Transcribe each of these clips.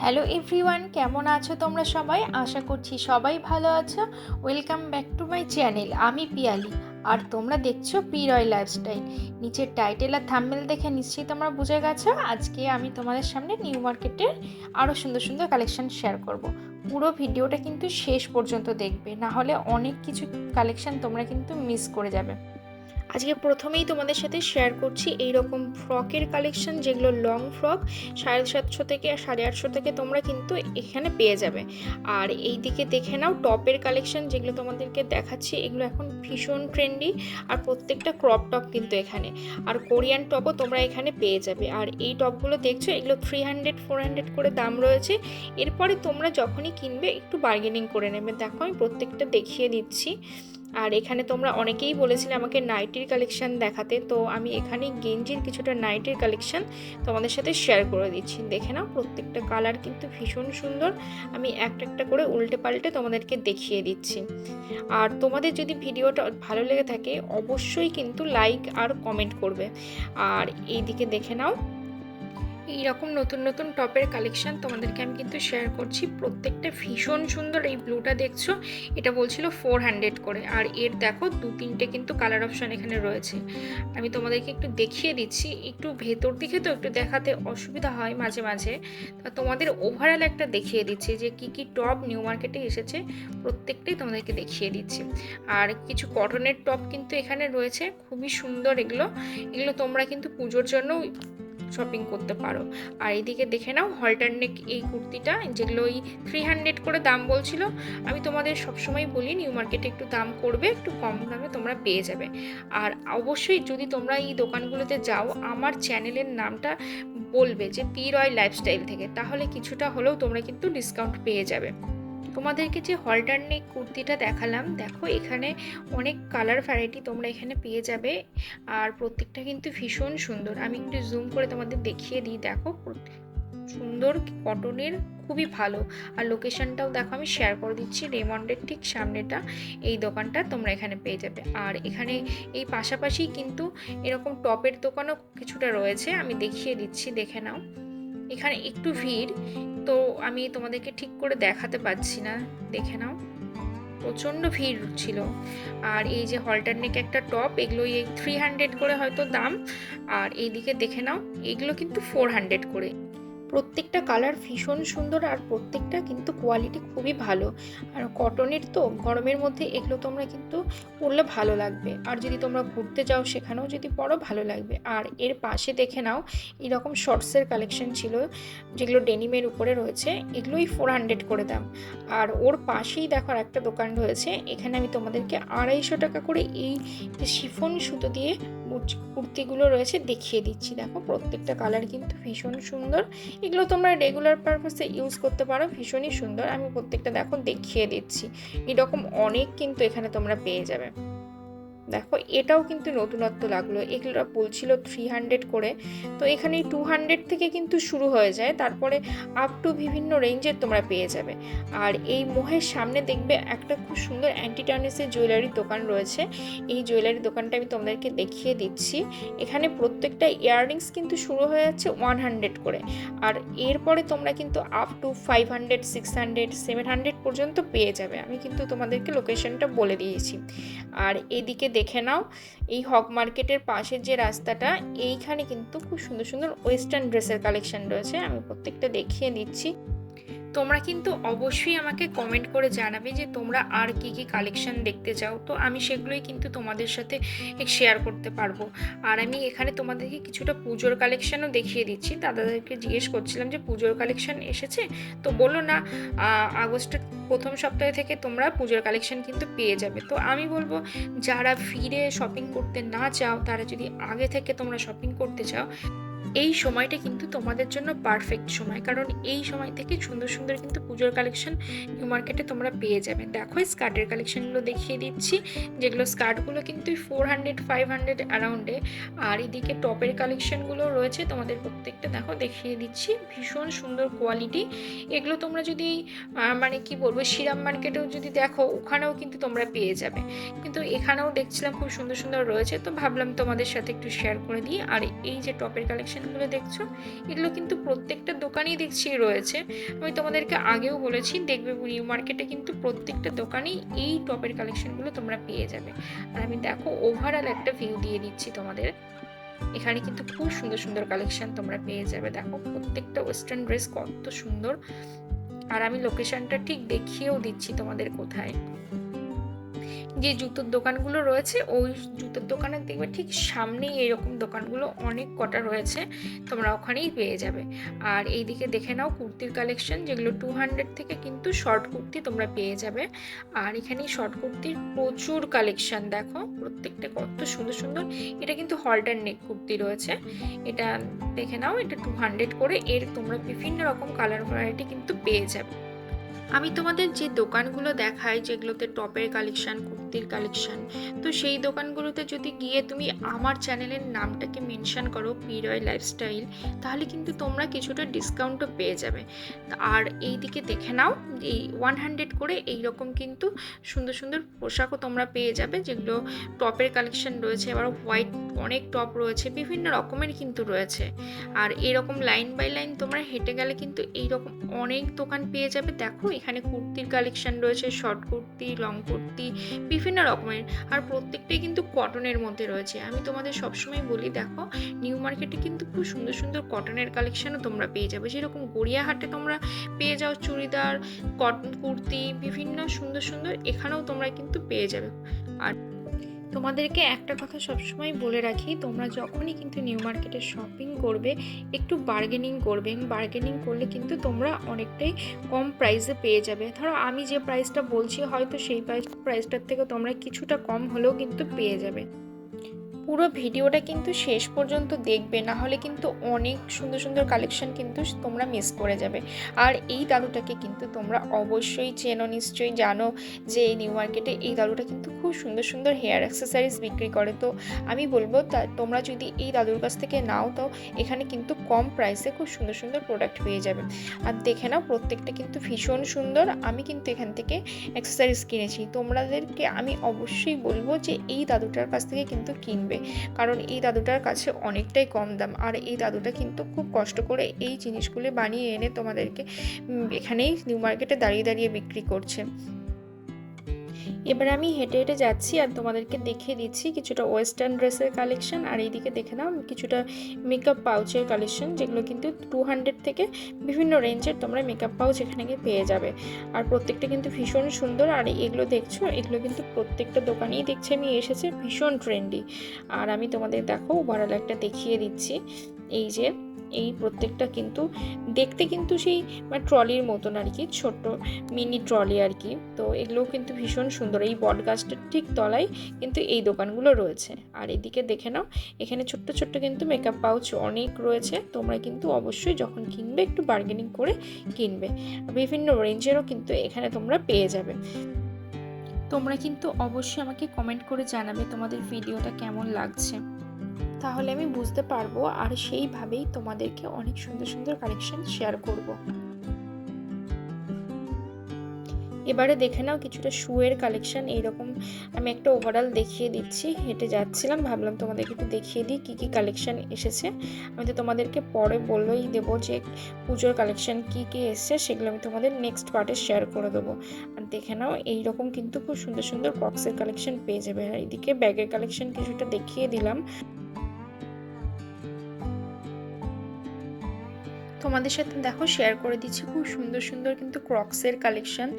Hello everyone, কেমন আছো তোমরা সবাই? আশা করছি সবাই ভালো আছো। Welcome back to my channel. আমি পিয়ালি আর তোমরা দেখছো পি রয় লাইফস্টাইল। নিচের টাইটেল আর থাম্বনেল দেখে নিশ্চয়ই তোমরা বুঝে গেছো আজকে আমি তোমাদের সামনে নিউ মার্কেটের আরও সুন্দর সুন্দর কালেকশন শেয়ার করব। পুরো ভিডিওটা কিন্তু শেষ পর্যন্ত দেখবে, না হলে অনেক কিছু কালেকশন তোমরা কিন্তু মিস করে যাবে। আজকে প্রথমেই তোমাদের সাথে শেয়ার করছি এই রকম ফ্রকের কালেকশন, যেগুলো লং ফ্রক 750 থেকে 850 থেকে তোমরা কিন্তু এখানে পেয়ে যাবে। আর এই দিকে দেখে নাও টপের কালেকশন, যেগুলো তোমাদেরকে দেখাচ্ছি, এগুলো এখন ভীষণ ট্রেন্ডি। আর প্রত্যেকটা ক্রপ টপ কিন্তু এখানে, আর কোরিয়ান টপও তোমরা এখানে পেয়ে যাবে। আর এই টপগুলো দেখছো, এগুলো 300-400 করে দাম রয়েছে। এরপরে তোমরা যখনই কিনবে একটু বার্গেনিং করে নেবে। দেখো আমি প্রত্যেকটা দেখিয়ে দিচ্ছি। আর এখানে তোমরা অনেকেই বলেছিলে আমাকে নাইটির কালেকশন দেখাতে, তো আমি এখানে গেঞ্জির কিছুটা নাইটির কালেকশন তোমাদের সাথে শেয়ার করে দিচ্ছি। দেখে নাও প্রত্যেকটা কালার কিন্তু ভীষণ সুন্দর। আমি একটা একটা করে উল্টে পাল্টে তোমাদেরকে দেখিয়ে দিচ্ছি। আর তোমাদের যদি ভিডিওটা ভালো লেগে থাকে অবশ্যই কিন্তু লাইক আর কমেন্ট করবে। আর এই দিকে দেখে নাও এইরকম নতুন নতুন টপের কালেকশন তোমাদেরকে আমি কিন্তু শেয়ার করছি। প্রত্যেকটা ভীষণ সুন্দর। এই ব্লুটা দেখছো, এটা বলছিল 400 করে, আর এর দেখো 2-3টে কিন্তু কালার অপশন এখানে রয়েছে। আমি তোমাদেরকে একটু দেখিয়ে দিচ্ছি। একটু ভেতর দিকে তো একটু দেখাতে অসুবিধা হয় মাঝে মাঝে, তা তোমাদের ওভারঅল একটা দেখিয়ে দিচ্ছি যে কি কি টপ নিউ মার্কেটে এসেছে, প্রত্যেকটাই তোমাদেরকে দেখিয়ে দিচ্ছি। আর কিছু কটনের টপ কিন্তু এখানে রয়েছে, খুবই সুন্দর। এগুলো তোমরা কিন্তু পুজোর জন্য শপিং করতে পারো। আর এইদিকে দেখে নাও হল্টার নেক এই কুর্তিটা, যেগুলো ওই 300 করে দাম বলছিল। আমি তোমাদের সবসময় বলি নিউ মার্কেটে একটু দাম করবে, একটু কম দামে তোমরা পেয়ে যাবে। আর অবশ্যই যদি তোমরা এই দোকানগুলোতে যাও আমার চ্যানেলের নামটা বলবে যে পি রয় লাইফস্টাইল থেকে, তাহলে কিছুটা হলেও তোমরা কিন্তু ডিসকাউন্ট পেয়ে যাবে। তোমাদেরকে যে হল্টার নেক কুর্তিটা দেখালাম, দেখো এখানে অনেক কালার ভ্যারাইটি তোমরা এখানে পেয়ে যাবে। আর প্রত্যেকটা কিন্তু ভীষণ সুন্দর। আমি একটু জুম করে তোমাদের দেখিয়ে দিই। দেখো সুন্দর কটনের, খুবই ভালো। আর লোকেশনটাও দেখো আমি শেয়ার করে দিচ্ছি, রেমন্ডের ঠিক সামনেটা এই দোকানটা তোমরা এখানে পেয়ে যাবে। আর এখানে এই পাশাপাশি কিন্তু এরকম টপের দোকানও কিছুটা রয়েছে, আমি দেখিয়ে দিচ্ছি, দেখে নাও। এখানে একটু ভিড়, তো আমি তোমাদেরকে ঠিক করে দেখাতে পারছি না, দেখে নাও প্রচণ্ড ভিড় ছিল। আর এই যে হল্টার নেক একটা টপ, এগুলো এই 300 করে হয়তো দাম। আর এইদিকে দেখে নাও এগুলো কিন্তু 400 করে। প্রত্যেকটা কালার ভীষণ সুন্দর আর প্রত্যেকটা কিন্তু কোয়ালিটি খুবই ভালো। আর কটনের তো গরমের মধ্যে এগুলো তোমরা কিন্তু পরলে ভালো লাগবে। আর যদি তোমরা ঘুরতে যাও সেখানেও যদি পরো ভালো লাগবে। আর এর পাশে দেখে নাও এরকম শর্টসের কালেকশন ছিল, যেগুলো ডেনিমের উপরে রয়েছে, এগুলোই 400 করে দাম। আর ওর পাশেই দেখো একটা দোকান রয়েছে, এখানে আমি তোমাদেরকে 250 টাকা করে এই যে শিফন সুতো দিয়ে কুর্তিগুলো রয়েছে দেখিয়ে দিচ্ছি। দেখো প্রত্যেকটা কালার কিন্তু ভীষণ সুন্দর। এগুলো তোমরা রেগুলার পারপাসে ইউজ করতে পারো, ভীষণই সুন্দর। আমি প্রত্যেকটা দেখো দেখিয়ে দিচ্ছি। এরকম অনেক কিন্তু এখানে তোমরা পেয়ে যাবে। দেখো এটাও কিন্তু নতুনত্ব লাগলো, এগুলো বলছিল 300 করে, তো এখানে 200 থেকে কিন্তু শুরু হয়ে যায়, তারপরে আপ টু বিভিন্ন রেঞ্জের তোমরা পেয়ে যাবে। আর এই মোহের সামনে দেখবে একটা খুব সুন্দর অ্যান্টি টার্নিসের জুয়েলারির দোকান রয়েছে। এই জুয়েলারির দোকানটা আমি তোমাদেরকে দেখিয়ে দিচ্ছি। এখানে প্রত্যেকটা ইয়াররিংস কিন্তু শুরু হয়ে যাচ্ছে 100 করে। আর এরপরে তোমরা কিন্তু আপ টু 500, 600, 700 পর্যন্ত পেয়ে যাবে। আমি কিন্তু তোমাদেরকে লোকেশনটা বলে দিয়েছি। আর এদিকে দেখে নাও এই হক মার্কেটের পাশের যে রাস্তাটা, এইখানে কিন্তু খুব সুন্দর সুন্দর ওয়েস্টার্ন ড্রেসের কালেকশন রয়েছে। আমি প্রত্যেকটা দেখিয়ে দিচ্ছি। তোমরা কিন্তু অবশ্যই আমাকে কমেন্ট করে জানাবে যে তোমরা আর কি কি কালেকশন দেখতে চাও, তো আমি সেগুলোই কিন্তু তোমাদের সাথে শেয়ার করতে পারবো। আর আমি এখানে তোমাদেরকে কিছুটা পুজোর কালেকশনও দেখিয়ে দিচ্ছি। দাদাদেরকে জিজ্ঞেস করছিলাম যে পুজোর কালেকশন এসেছে, তো বললো না আগস্টের প্রথম সপ্তাহ থেকে তোমরা পুজোর কালেকশন কিন্তু পেয়ে যাবে। তো আমি বলবো যারা ফিরে শপিং করতে না চাও, তারা যদি আগে থেকে তোমরা শপিং করতে চাও, এই সময়টা কিন্তু তোমাদের জন্য পারফেক্ট সময়। কারণ এই সময় থেকে সুন্দর সুন্দর কিন্তু পুজোর কালেকশন নিউ মার্কেটে তোমরা পেয়ে যাবে। দেখো স্কার্টের কালেকশনগুলো দেখিয়ে দিচ্ছি, যেগুলো স্কার্টগুলো কিন্তু 400-500 অ্যারাউন্ডে। আর এদিকে টপের কালেকশনগুলো রয়েছে তোমাদের প্রত্যেকটা দেখো দেখিয়ে দিচ্ছি, ভীষণ সুন্দর কোয়ালিটি। এগুলো তোমরা যদি মানে কি বলবো শ্রীরাম মার্কেটেও যদি দেখো, ওখানেও কিন্তু তোমরা পেয়ে যাবে। কিন্তু এখানেও দেখছিলাম খুব সুন্দর সুন্দর রয়েছে, তো ভাবলাম তোমাদের সাথে একটু শেয়ার করে দিই। আর এই যে টপের কালেকশন কালেকশনগুলো দেখছো, এগুলো কিন্তু প্রত্যেকটা দোকানেই দেখছি রয়েছে। আমি তোমাদেরকে আগেও বলেছি, দেখবে নিউ মার্কেটে কিন্তু প্রত্যেকটা দোকানেই এই টপের কালেকশনগুলো তোমরা পেয়ে যাবে। আর আমি দেখো ওভারঅল একটা ভিউ দিয়ে দিচ্ছি তোমাদের। এখানে কিন্তু খুব সুন্দর সুন্দর কালেকশন তোমরা পেয়ে যাবে। দেখো প্রত্যেকটা ওয়েস্টার্ন ড্রেস কত সুন্দর। আর আমি লোকেশনটা ঠিক দেখিয়েও দিচ্ছি তোমাদের কোথায়। যে জুতোর দোকানগুলো রয়েছে ওই জুতোর দোকানের দেখবে ঠিক সামনেই এইরকম দোকানগুলো অনেক কটা রয়েছে, তোমরা ওখানেই পেয়ে যাবে। আর এইদিকে দেখে নাও কুর্তির কালেকশন, যেগুলো 200 থেকে কিন্তু শর্ট কুর্তি তোমরা পেয়ে যাবে। আর এখানে শর্ট কুর্তির প্রচুর কালেকশন, দেখো প্রত্যেকটা কত সুন্দর সুন্দর। এটা কিন্তু হল্টার নেক কুর্তি রয়েছে, এটা দেখে নাও, এটা 200 করে। এর তোমরা বিভিন্ন রকম কালার ভ্যারাইটি কিন্তু পেয়ে যাবে। আমি তোমাদের যে দোকানগুলো দেখাই যেগুলোতে টপের কালেকশন, কুর্তির কালেকশন, তো সেই দোকানগুলোতে যদি গিয়ে তুমি আমার চ্যানেলের নামটাকে মেনশন করো পিরয় লাইফস্টাইল, তাহলে কিন্তু তোমরা কিছুটা ডিসকাউন্টও পেয়ে যাবে। আর এই দিকে দেখে নাও, এই 100 করে এইরকম কিন্তু সুন্দর সুন্দর পোশাকও তোমরা পেয়ে যাবে, যেগুলো টপের কালেকশন রয়েছে। আবার হোয়াইট অনেক টপ রয়েছে, বিভিন্ন রকমের কিন্তু রয়েছে। আর এরকম লাইন বাই লাইন তোমরা হেঁটে গেলে কিন্তু এইরকম অনেক দোকান পেয়ে যাবে। দেখো এখানে কুর্তির কালেকশন রয়েছে, শর্ট কুর্তি, লং কুর্তি, বিভিন্ন রকমের। আর প্রত্যেকটাই কিন্তু কটনের মধ্যে রয়েছে। আমি তোমাদের সবসময় বলি, দেখো নিউ মার্কেটে কিন্তু খুব সুন্দর সুন্দর কটনের কালেকশনও তোমরা পেয়ে যাবে। যেরকম গড়িয়াহাটে তোমরা পেয়ে যাও চুড়িদার, কটন কুর্তি, বিভিন্ন সুন্দর সুন্দর, এখানেও তোমরা কিন্তু পেয়ে যাবে। আর তোমাদেরকে একটা কথা সবসময় বলে রাখি, তোমরা যখনই কিন্তু নিউ মার্কেটে শপিং করবে একটু বার্গেনিং করবে। বার্গেনিং করলে কিন্তু তোমরা অনেকটাই কম প্রাইসে পেয়ে যাবে। ধরো আমি যে প্রাইসটা বলছি হয়তো সেই প্রাইসটার থেকে তোমরা কিছুটা কম হলেও কিন্তু পেয়ে যাবে। পুরো ভিডিওটা কিন্তু শেষ পর্যন্ত দেখবে, না হলে কিন্তু অনেক সুন্দর সুন্দর কালেকশন কিন্তু তোমরা মিস করে যাবে। আর এই দাদুটাকে কিন্তু তোমরা অবশ্যই চেনো, নিশ্চয়ই জানো যে এই নিউ মার্কেটে এই দাদুটা কিন্তু খুব সুন্দর সুন্দর হেয়ার অ্যাক্সেসরিজ বিক্রি করে। তো আমি বলবো তোমরা যদি এই দাদুর কাছ থেকে নাও, তো এখানে কিন্তু কম প্রাইসে খুব সুন্দর সুন্দর প্রোডাক্ট পেয়ে যাবে। আর দেখে নাও প্রত্যেকটা কিন্তু ভীষণ সুন্দর। আমি কিন্তু এখান থেকে অ্যাক্সেসরিজ কিনেছি, তোমাদেরকে আমি অবশ্যই বলবো যে এই দাদুটার কাছ থেকে কিন্তু কিনবে, কারণ এই দাদুটার কাছে অনেকটাই কম দাম। আর এই দাদুটা কিন্তু খুব কষ্ট করে এই জিনিসগুলো বানিয়ে এনে তোমাদেরকে এখানেই নিউ মার্কেটে দাঁড়িয়ে দাঁড়িয়ে বিক্রি করছে। এবার আমি হেঁটে হেঁটে যাচ্ছি আর তোমাদেরকে দেখিয়ে দিচ্ছি কিছুটা ওয়েস্টার্ন ড্রেসের কালেকশন। আর এইদিকে দেখে নাও কিছুটা মেকআপ পাউচের কালেকশন, যেগুলো কিন্তু 200 থেকে বিভিন্ন রেঞ্জের তোমরা মেকআপ পাউচ এখানে গিয়ে পেয়ে যাবে। আর প্রত্যেকটা কিন্তু ভীষণ সুন্দর। আর এগুলো দেখছো, এগুলো কিন্তু প্রত্যেকটা দোকানেই দেখছি আমি এসেছে, ভীষণ ট্রেন্ডি। আর আমি তোমাদের দেখো ওভারঅল একটা দেখিয়ে দিচ্ছি। এই যে এই প্রত্যেকটা কিন্তু দেখতে কিন্তু সেই ট্রলির মতন আর কি, ছোট্ট মিনি ট্রলি আর কি। তো এগুলোও কিন্তু ভীষণ সুন্দর। এই বট গাছটার ঠিক তলায় কিন্তু এই দোকানগুলো রয়েছে। আর এদিকে দেখে নাও, এখানে ছোট্ট ছোট্ট কিন্তু মেকআপ পাউচ অনেক রয়েছে। তোমরা কিন্তু অবশ্যই যখন কিনবে একটু বার্গেনিং করে কিনবে। বিভিন্ন রেঞ্জেরও কিন্তু এখানে তোমরা পেয়ে যাবে। তোমরা কিন্তু অবশ্যই আমাকে কমেন্ট করে জানাবে তোমাদের ভিডিওটা কেমন লাগছে, তাহলে আমি বুঝতে পারবো আর সেইভাবেই তোমাদেরকে অনেক সুন্দর সুন্দর কালেকশন শেয়ার করব। এবারে দেখে নাও কিছুটা শুয়ের কালেকশন। এইরকম আমি একটা ওভারঅল দেখিয়ে দিচ্ছি, হেঁটে যাচ্ছিলাম, ভাবলাম তোমাদেরকে একটু দেখিয়ে দিই কী কী কালেকশন এসেছে। আমি তো তোমাদেরকে পরে বললেই দেবো যে পুজোর কালেকশন কী কী এসছে, সেগুলো আমি তোমাদের নেক্সট পার্টে শেয়ার করে দেবো। আর দেখে নাও এইরকম কিন্তু খুব সুন্দর সুন্দর ক্রক্সের কালেকশন পেয়ে যাবে। আর এইদিকে ব্যাগের কালেকশন কিছুটা দেখিয়ে দিলাম। তোমাদের সাথে দেখো শেয়ার করে দিচ্ছি খুব সুন্দর সুন্দর কিন্তু ক্রক্সের কালেকশন,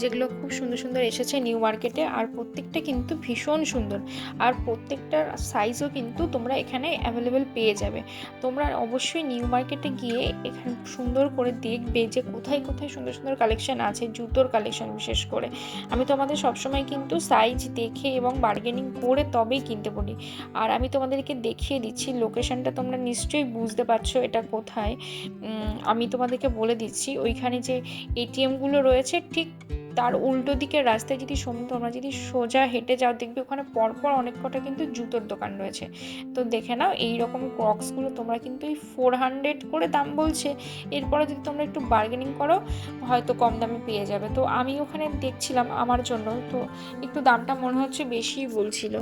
যেগুলো খুব সুন্দর সুন্দর এসেছে নিউ মার্কেটে। আর প্রত্যেকটা কিন্তু ভীষণ সুন্দর, আর প্রত্যেকটার সাইজও কিন্তু তোমরা এখানে অ্যাভেলেবেল পেয়ে যাবে। তোমরা অবশ্যই নিউ মার্কেটে গিয়ে এখানে সুন্দর করে দেখবে যে কোথায় কোথায় সুন্দর সুন্দর কালেকশন আছে, জুতোর কালেকশন বিশেষ করে। আমি তোমাদের সবসময় কিন্তু সাইজ দেখে এবং বার্গেনিং করে তবেই কিনতে বলি। আর আমি তোমাদেরকে দেখিয়ে দিচ্ছি লোকেশনটা, তোমরা নিশ্চয়ই বুঝতে পারছো এটা কোথায়। আমি তোমাদেরকে বলে দিচ্ছি, ওইখানে যে এটিএমগুলো রয়েছে ঠিক তার উল্টো দিকের রাস্তায় যদি তোমরা যদি সোজা হেঁটে যাও, দেখবে ওখানে পরপর অনেক কটা কিন্তু জুতোর দোকান রয়েছে। তো দেখে নাও, এই রকম ক্রক্সগুলো তোমরা কিন্তু এই 400 করে দাম বলছে। এরপরে যদি তোমরা একটু বার্গেনিং করো হয়তো কম দামে পেয়ে যাবে। তো আমি ওখানে দেখছিলাম আমার জন্য, তো একটু দামটা মনে হচ্ছে বেশিই বলছিল।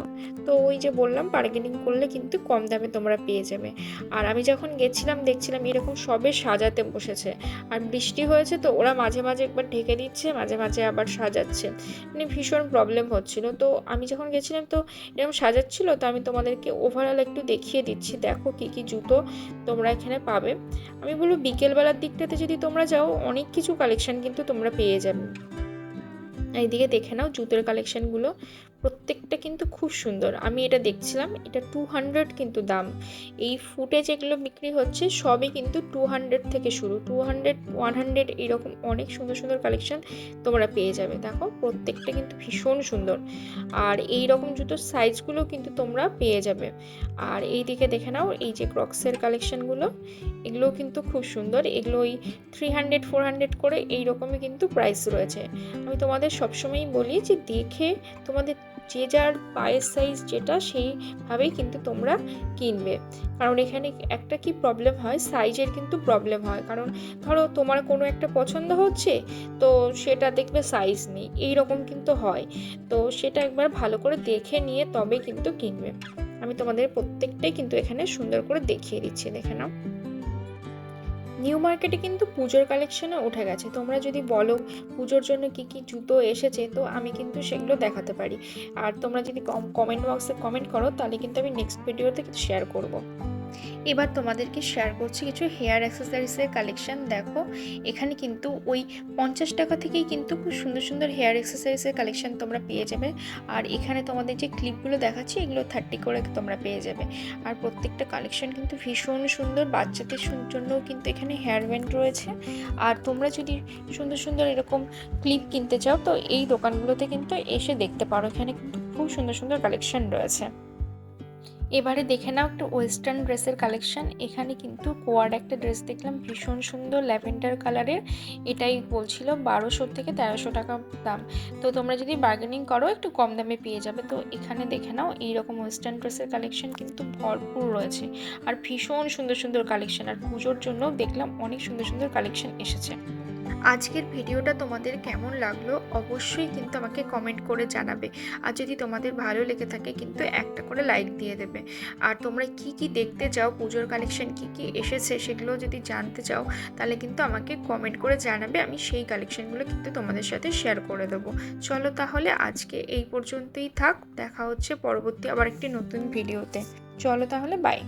তো ওই যে বললাম, বার্গেনিং করলে কিন্তু কম দামে তোমরা পেয়ে যাবে। আর আমি যখন গেছিলাম দেখছিলাম এরকম সবে সাজাতে বসেছে। আর বৃষ্টি হয়েছে তো ওরা মাঝে মাঝে একবার ঢেকে দিচ্ছে, মাঝে মাঝে আবার সাজাচ্ছে, মানে ভীষণ প্রবলেম হচ্ছিল। তো আমি যখন গেছিলাম তো এরকম সাজাচ্ছিল। তো আমি তোমাদেরকে ওভারঅল একটু দেখিয়ে দিচ্ছি, দেখো কী কী জুতো তোমরা এখানে পাবে। আমি বলবো বিকেলবেলার দিকটাতে যদি তোমরা যাও অনেক কিছু কালেকশন কিন্তু তোমরা পেয়ে যাবে। এইদিকে দেখে নাও জুতোর কালেকশনগুলো, প্রত্যেকটা কিন্তু খুব সুন্দর। আমি এটা দেখছিলাম, এটা 200 কিন্তু দাম। এই ফুটে যেগুলো বিক্রি হচ্ছে সবই কিন্তু 200 থেকে শুরু, 200 100 এরকম অনেক সুন্দর সুন্দর কালেকশন তোমরা পেয়ে যাবে। দেখো প্রত্যেকটা কিন্তু ভীষণ সুন্দর। আর এই রকম জুতোর সাইজগুলো কিন্তু তোমরা পেয়ে যাবে। আর এই দিকে দেখে নাও, এই যে ক্রক্সের কালেকশনগুলো, এগুলোও কিন্তু খুব সুন্দর। এগুলো ওই 300 400 করে এইরকমই কিন্তু প্রাইস রয়েছে। আমি তোমাদের সবসময়ই বলি যে দেখে তোমাদের যে যার পায়ের সাইজ যেটা সেইভাবেই কিন্তু তোমরা কিনবে। কারণ এখানে একটা কি প্রবলেম হয়, সাইজের কিন্তু প্রবলেম হয়। কারণ ধরো তোমার কোনো একটা পছন্দ হচ্ছে, তো সেটা দেখবে সাইজ নেই, এইরকম কিন্তু হয়। তো সেটা একবার ভালো করে দেখে নিয়ে তবে কিন্তু কিনবে। আমি তোমাদের প্রত্যেকটাই কিন্তু এখানে সুন্দর করে দেখিয়ে দিচ্ছি, দেখে নাও। নিউ মার্কেটে কিন্তু পুজোর কালেকশনও উঠে গেছে। তোমরা যদি বলো পুজোর জন্য কি কি জুতো এসেছে, তো আমি কিন্তু সেগুলো দেখাতে পারি। আর তোমরা যদি কমেন্ট বক্সে কমেন্ট করো তাহলে কিন্তু আমি নেক্সট ভিডিওতে কিছু শেয়ার করব। এবার তোমাদেরকে শেয়ার করছি কিছু হেয়ার অ্যাক্সেসরিজের কালেকশন। দেখো এখানে কিন্তু ওই 50 টাকা থেকেই কিন্তু খুব সুন্দর সুন্দর হেয়ার অ্যাক্সেসরিজের কালেকশন তোমরা পেয়ে যাবে। আর এখানে তোমাদের যে ক্লিপগুলো দেখাচ্ছি এগুলো 30 করে তোমরা পেয়ে যাবে। আর প্রত্যেকটা কালেকশন কিন্তু ভীষণ সুন্দর। বাচ্চাদের জন্যও কিন্তু এখানে হেয়ার ব্যান্ড রয়েছে। আর তোমরা যদি সুন্দর সুন্দর এরকম ক্লিপ কিনতে চাও তো এই দোকানগুলোতে কিন্তু এসে দেখতে পারো, এখানে কিন্তু খুব সুন্দর সুন্দর কালেকশন রয়েছে। এবারে দেখে নাও একটা ওয়েস্টার্ন ড্রেসের কালেকশন। এখানে কিন্তু কোয়ার একটা ড্রেস দেখলাম ভীষণ সুন্দর ল্যাভেন্ডার কালারের। এটাই বলছিল 1200 থেকে 1300 টাকা দাম। তো তোমরা যদি বার্গেনিং করো একটু কম দামে পেয়ে যাবে। তো এখানে দেখে নাও এইরকম ওয়েস্টার্ন ড্রেসের কালেকশন কিন্তু ভরপুর রয়েছে। আর ভীষণ সুন্দর সুন্দর কালেকশন। আর পুজোর জন্য দেখলাম অনেক সুন্দর সুন্দর কালেকশন এসেছে। আজকের ভিডিওটা তোমাদের কেমন লাগলো অবশ্যই কিন্তু আমাকে কমেন্ট করে জানাবে। আর যদি তোমাদের ভালো লেগে থাকে কিন্তু একটা করে লাইক দিয়ে দেবে। আর তোমরা কি কি দেখতে চাও, পুজোর কালেকশন কি কি এসেছে সেগুলো যদি জানতে চাও তাহলে কিন্তু আমাকে কমেন্ট করে জানাবে। আমি সেই কালেকশনগুলো কিন্তু তোমাদের সাথে শেয়ার করে দেবো। চলো তাহলে আজকে এই পর্যন্তই থাক, দেখা হচ্ছে পরবর্তী আবার একটি নতুন ভিডিওতে। চলো তাহলে বাই।